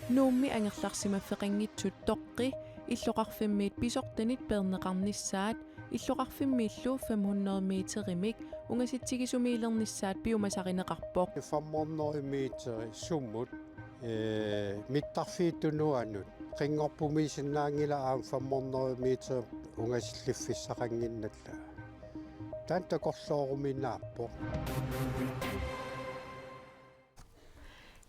Nuummi angerlarsimaffeqanngitsut toqqi иллоqarfimmiit pisortanit perneqarnissaat иллоqarfimmiillu 500 meterimik ungasitsigisumiilernissaat piumasarineqarpoq 500 meteri summut mittarfiitunuanut qingorpumiisinnaangila aam 500 meter ungasilliffiссaqanginnalla taan takorlooruminaappoq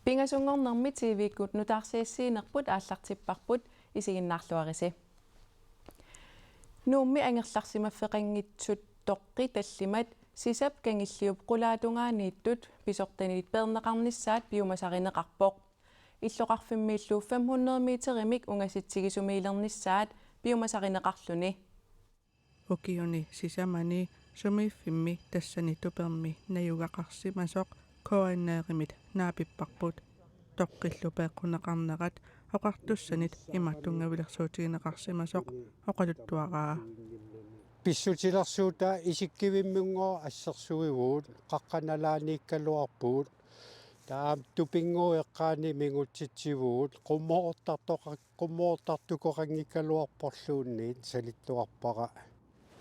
Pingasungornermi TV-kut nutaarsiassiinerput aallartipparput isiginnaarluarisi. Nuummi angerlarsimaffeqanngitsut toqqi tallimat sisap kangilliup qulaatungaaniittut pisortanit perneqarnissaat piumasarineqarpoq. Illoqarfimmiillu 500 meterimik ungasitsigisumiilernissaat piumasarineqarluni. Ukiuni sisamani sumiiffimmi tassani tupermi najugaqarsimasoq koanneerimit naapipparput toqqillu peeqqunaqarnerat oqartussanit imattungavilersuutigineqarsimasoq oqaluttuaraa pissutilersuuta isikkivimmunngoo assersuivuut qaqqanalaaniikkaluarpuut taam tupingueqqaani mingutsitsivuut qummoortartukoqangikkaluarporluunniit salittuarpara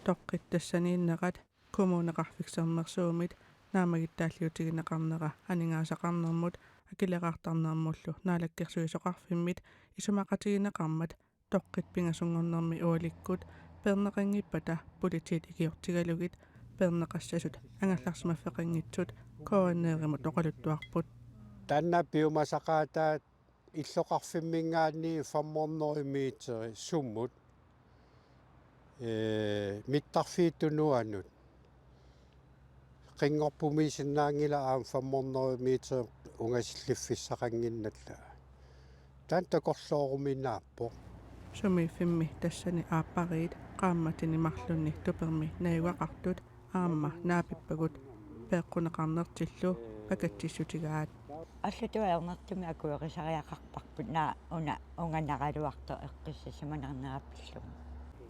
toqqit tassaniinneqat kumuuneqarfiksermersuumit naamagittaalliutigineqarnera aningaasaqarnermut akileqartarnermullu naalakkersuisoqarfimmit isumaqatigineqarmat toqqit pingasungornermi ualikkut perneqangippata politiit ikiortigalugit perneqassasut angallarsimaffeqanngitsut koanneerimut oqaluttuarput tanna piumasaqaataat иллоqarfimmingaanni 500 meteri summut mittarfiitunuanut qingorpumiisinnaangila aam 500 meter ungasilliffiссaqanginnalla taan takorlooruminaappoq sumiiffimmi tassani aappariit qaammatini marlunni tupermi najugaqartut aamma naapippagut peeqquneqarnertillu pakatsissutigaat аллатуаернэртуми акуэқисариақарпарпут наа уна унганаралуарто эққиссасиманернераппиллугу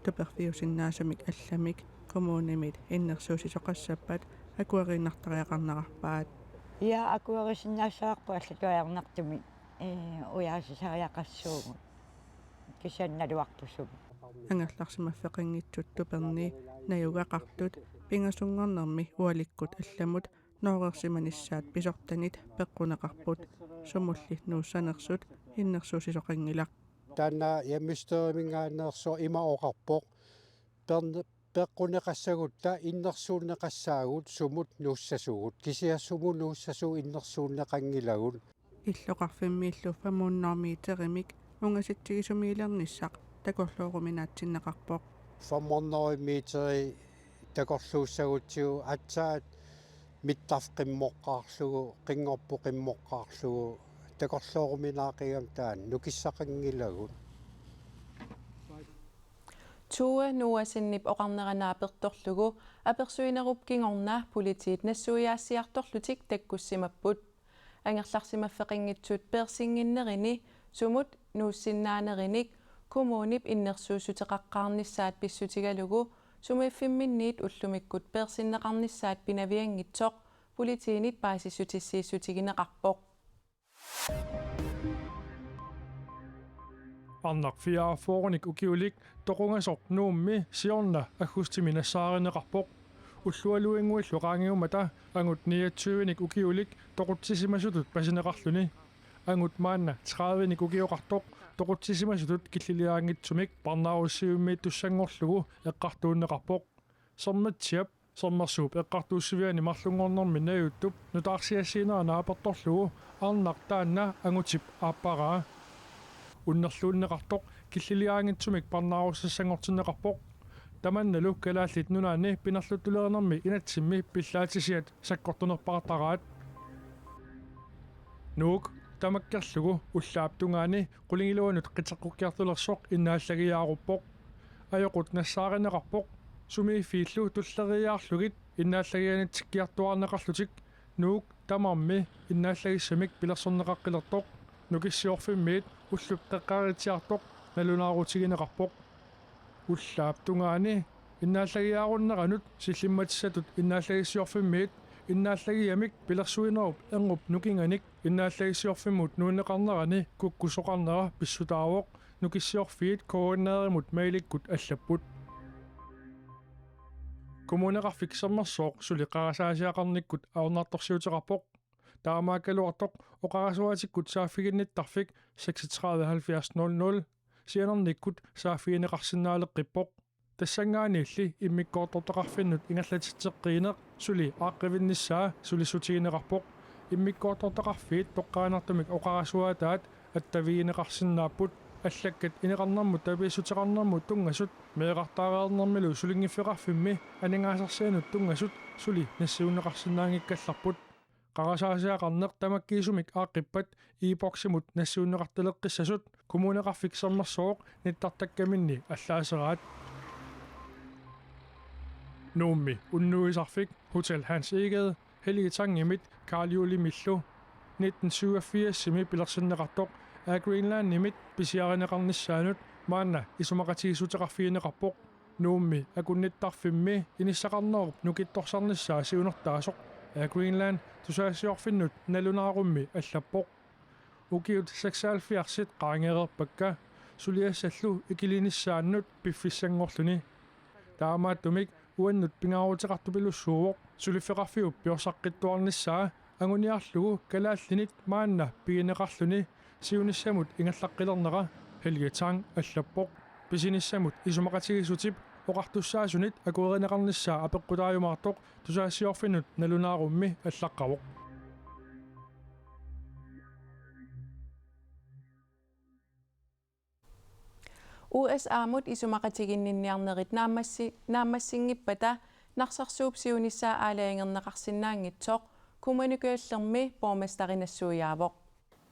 туперфиусиннаасамик алламик коммуунимит иннерсуусисоқассаппат акуэриннартариақарнерарпаат иа акуэрисиннаассаарпу аллатуаернэртуми уяасисариақассуугу кисанналуартусуг ангерларсимаффеқингитсут туперни наюгақартут пингасунгорнерми уаликкут алламут ноорерсиманissaат писортанит пеққунеқарпут сумулли нууссанерсут иннерсуусисоқангилақ таана ямистеримингаанерсо имаоқарпоқ пеққунеқассагутта иннерсуунеқассаагут сумут нууссасугут кисиассуму нууссасуу иннерсуунеқангилагут иллоқарфиммииллу 500 метеримик унгаситсигисумиилерниссақ такорлуоруминаатсиннеқарпоқ 500 метери такорлууссагутсигу атсаат миттарфқиммоққарлугу қингорпоқиммоққарлугу такорлуоруминаақигам таан нукиссақангилагут Tue nuasinip oqarneranaapertorlugu apersuinerup kingornaa politiit nassuiaassiartorlutik takkussimapput angerlarsimaffeqinngitsut persinginnerini sumut nuussinnaanerinik kumuunip innersuusuteqaqqaarnissaat pissutigalugu sumiiffimminniit ullumikkut persinneqarnissaat pinaviangitsoq politiinit paasissutissiissutigineqarpoq Arnarfiaafoornik ukiulik toqungasoq nuummi siorna aggustiminassaarinneqarpoq уллуалуингуиллуqaangiumata angut 29ник ukiulik toqutsissimasutut pasineqarluni angut maanna 30ник ukioqartoq toqutsissimasutut killiliaangitsumik parnaarussiummiit tussangorlugu eqqartuunneqarpoq sermatsiap sermersuup eqqartuussiviani marlungornermi najuttup nutaarsiassiineraanaapertorlugu arnartaanna angutip aapparaa unnerluunneqartoq killiliaangitsumik parnaarussangortinneqarpoq tamannalu kalaallit nunaani pinerluttuleernermi inatsimmi pillaatisiat sakkortunerpaqataraat nuuk tamakkerlugu ullaaptungaani qulingiluanut qiteqqukkiartulersoq innaallagiaaruppoq ajoqut nassaarinneqarpoq sumiiffiillu tulleriaarlugit innaallagianitsikkiartuarneqarlutik nuuk tamarmi innaallagissamik pilersorneqaqqilertoq nukissiorfimmiit уллуптеққаритиарtoq налунаарутигинеқарпоқ уллаапtungaani иннааллагиааруннеранут силлимматиссатут иннааллагиссиорфиммиит иннааллагиамик пилерсуинеруп энгуп нукинганик иннааллагиссиорфиммут нуунеқарнерани куккусоқарнера писсутаавоқ нукиссиорфиит координееримут маиликкут аллаппут коммунеқарфиксермерсооқ сулиқарасаасиақарниккут аорнаарторсиутеқарпоқ таамааккалуартоқ оқарасуатиккут сааффигинниттарфик 367000 сианерниккут сааффигинеқарсинаалеққиппоқ тассангаанилли иммиккоортортоқарфиннут ингаллатитсеққиинеқ сули ааққивинниссаа сулиссутигинеқарпоқ иммиккоортортоқарфиит тоққаанартумик оқарасуатаат аттавигинеқарсинааппут аллаккат инеқарнэрмут табииссутеқарнэрмут тунгасут меэқартаареернэрмилу сулингиффеқарфимми анингаасарсианут тунгасут сули нассиунеқарсинаангиккалларпут қарасаасиақарнеқ тамаккиисумик ааққиппат иипоксимут нассиунеқартелеққиссасут коммунеқарфиксермерсооқ ниттартаккаминни аллаасераат нуумми уннуисарфик Hotel Hans Egede Hellige Tangimit Karl Juli Millu 1987 пилерсиннеқартоқ а Greenland nimit писиаринеқарниссаанут маанна исумақатигисутеқарфиинеқарпоқ нуумми акунниттарфимми иниссақарнеруп нукитторсарниссаа сиунертаасоқ а Greenland тусаасиорфиннут налунаарумми аллаппоқ укиут 76 qaangeererpakka сулиассаллу икилиниссааннут пиффиссангорлуни таамааттумик уаннут пингаарутеқартупилуссуувоқ сулиффеқарфиуп пиорсаққиттуарниссаа агуниарлугу калааллинит маанна пигинеқарлуни сиуниссамут ингаллаққилернера Hellige Tang аллаппоқ писиниссамут исумақатигисутип оқартуссаасунит акуеринеқарниссаа апеққутааюмаартоқ тусаассиорфинут налунаарумми аллаққавоқ USA-mut isumaqatiginninniarnerit naammassingipпата нарсарсуупсиунissaa аалаангернеқарсинаангитсоқ коммуникуаллерми боомастаринассуяавоқ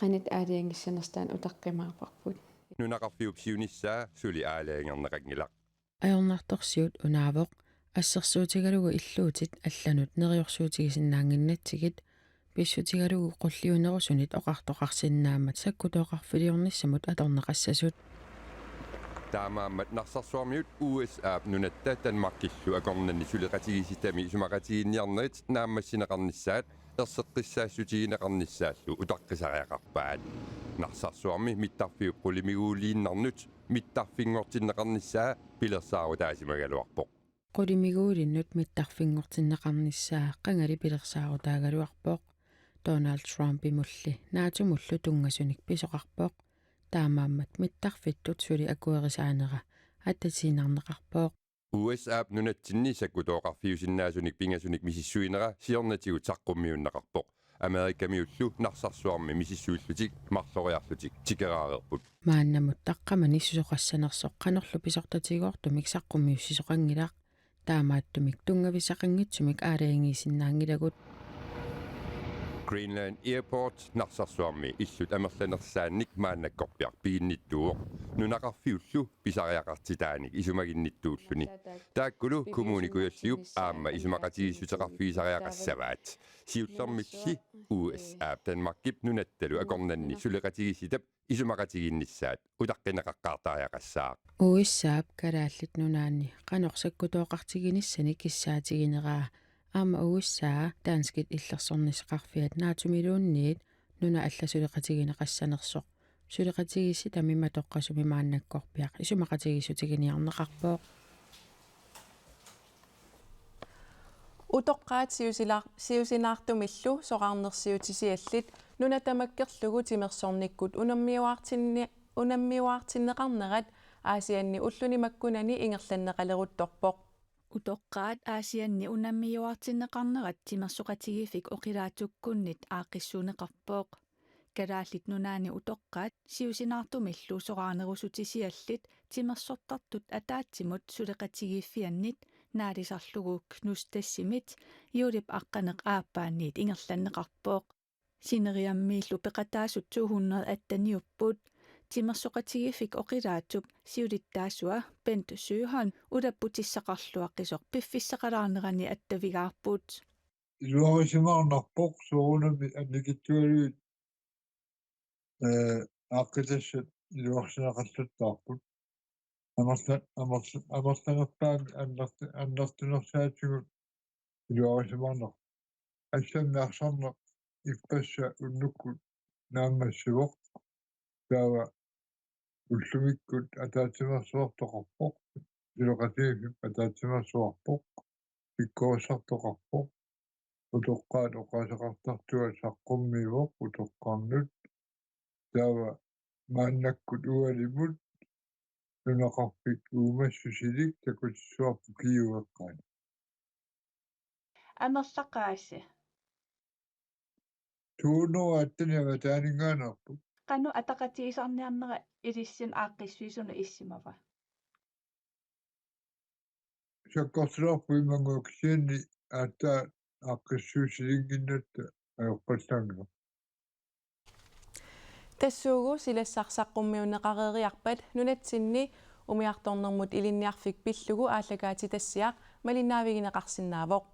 qanit aaliangissanerstaan utaqqimaarparput нунақарфиупсиунissaa сули аалаангернеқангилақ ajornaartorsiut unaavoq ассерсуутигалугу иллуутит алланут нериорсуутигисиннаангиннатсигит писсутигалугу qulliunerusунит оқартоқарсиннаамат саккутооқарфилиорниссамут аторнеқассасут таамааммат нарсарсуармиут USA нунатта танмаркиллу акорнанни сулеқатигиситами исумақатигинниарнерит нааммассинеқарниссаат ерсеққиссаассутигинеқарниссааллу утаққисариақарпаат нарсарсуарми миттарфиу qulимигуулииннарнут миттарфингортиннеқарниссаа пилерсаару таасимагалуарпоқ qulимигуулиннут миттарфингортиннеқарниссаа қангали пилерсаарутаагалуарпоқ Donald Trump имулли наатумуллу тунгасуник писоқарпоқ таамааммат миттарфиттут сули акуерисаанера аттатиинарнеқарпоқ USA нунатсинни саккутооқарфиусиннаасуник пингасуник мисиссуинера сиорнатигу таққуммиуннеқарпоқ Америкамиуллу нарсарсуарми мисиссуиллутик марлориарлутик тикераарерпут мааннамут таққамани сусоқассанерсоқ қанерлу писортатигоортумик саққуммиуссисоқангилаақ таамааттумик тунгависақангитсумик аалаангиисиннаангилагут Greenland Airport нарсарсуарми иллут амерланерсаанник мааннаккорпиар пигинниттуоқ нунақарфиуллу писариақартитааник исумагинниттууллуни тааккулу коммуникуйаллиуп аама исумақатигиссутеқарфиисариақассаваат сиуллермилли USA Данмаркип нунатталу акорнанни сулеқатигиситап исумақатигиннissaат утаққинеқаққартариақассаақ уиссаап калааллит нунаани қанорсаккутооқартигиниссани киссаатигинераа аама уиссаа таанскит иллерсорнисеқарфиат наатумилуунниит нуна алласулеқатигинеқассанерсоқ сулеқатигисси тамима тоққасуми мааннаккорпиақ исумақатигиссутигиниарнеқарпоқ утоққаат сиусинаартумиллу соқарнерсиутисиаллит нуна тамаккерлугу тимерсорниккут унаммиуартиннеқарнерат аасианни уллуни маккунани ингерланнеқалерутторпоқ утоққаат аасианни унаммиуартиннеқарнерат тимерсоқатигифик оқилаатуккуннит ааққиссуунеқарпоқ калааллит нунаани утоққаат сиусинаартумиллу соқарнерусутисиаллит тимерсортартут атаатсимут сулеқатигиффианнит наалисарлугу кнустассимит юлип аққанеқ ааппаанниит ингерланнеқарпоқ синериаммииллу пеқатаасут 208 тимерсоқатигифик оқилаатуп сиулиттаасуа Бент Сюхан улаппутиссақарлуаққисоқ пиффиссақалаарнерани аттавигаарпут илуарисимаарнарпоқ суунами анникиттуалуит ааққитассат илуарсинақаллуттаарпут амерланерпаами аннертунерсаатигут илуарисимаарнар ассаммиарсарнеқ иппасса уннуккут нааммассивоқ таава уллумиккут атаатимерсуартоқарпоқ силоқатигифф атаатимерсуарпоқ пиккоосартоқарпоқ утоққаат оқаасақартартуа саққуммивоқ утоққарнут таава мааннаккут уалимут нунақарпик уумассусилик такутиссуарпу киуэққаат амерлақааси туунуа аттаниава таанингаанерпу qanu ataqatigisarniarnera ilissin aaqqissuisuna issimava саккорсуарпу имангууксианни ааттаа ааққиссуусилингиннатта аёрпаллаанга тассуугу силассарсаққуммиунеқарериарпат нунатсинни умиарторнэрмут илинниарфик пиллугу ааллагаати тассиақ малиннаавигинеқарсинаавоқ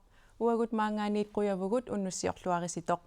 уагут маангаанниит қуявугут уннуссиорлуариситоқ